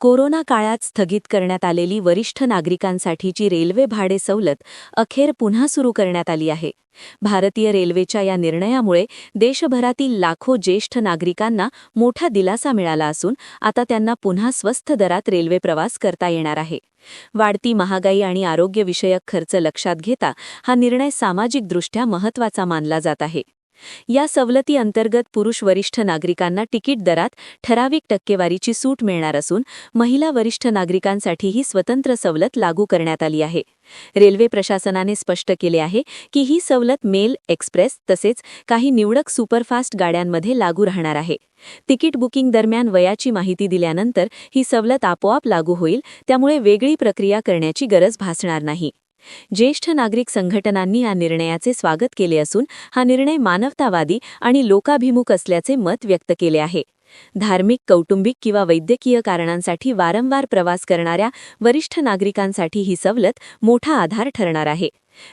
Corona काळात स्थगित करण्यात आलेली वरिष्ठ नागरिकांसाठीची रेल्वे भाडे सवलत अखेर पुन्हा सुरू करण्यात आली आहे. भारतीय रेल्वेच्या या निर्णयामुळे देशभरातील लाखो ज्येष्ठ नागरिकांना मोठा दिलासा मिळाला असून आता त्यांना पुन्हा स्वस्त दरात रेल्वे प्रवास करता येणार आहे. वाढती महागाई आणि आरोग्यविषयक खर्च लक्षात घेता हा निर्णय सामाजिकदृष्ट्या महत्त्वाचा मानला जात आहे. या सवलती अंतर्गत पुरुष वरिष्ठ नागरिकांना तिकीट दरात ठराविक टक्केवारीची सूट मिळणार असून महिला वरिष्ठ नागरिकांसाठीही स्वतंत्र सवलत लागू करण्यात आली आहे. रेल्वे प्रशासनाने स्पष्ट केले आहे की ही सवलत मेल, एक्सप्रेस तसेच काही निवडक सुपरफास्ट गाड्यांमध्ये लागू राहणार आहे. तिकीट बुकिंग दरम्यान वयाची माहिती दिल्यानंतर ही सवलत आपोआप लागू होईल, त्यामुळे वेगळी प्रक्रिया करण्याची गरज भासणार नाही. ज्येष्ठ नागरिक संघटनांनी या निर्णयाचे स्वागत केले असून हा निर्णय मानवतावादी आणि लोकाभिमुख असल्याचे मत व्यक्त केले आहे. धार्मिक, कौटुंबिक किंवा वैद्यकीय कारणांसाठी वारंवार प्रवास करणाऱ्या वरिष्ठ नागरिकांसाठी ही सवलत मोठा आधार ठरणार आहे.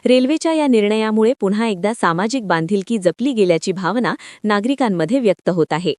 रेल्वेच्या या निर्णयामुळे पुन्हा एकदा सामाजिक बांधिलकी जपली गेल्याची भावना नागरिकांमध्ये व्यक्त होत आहे.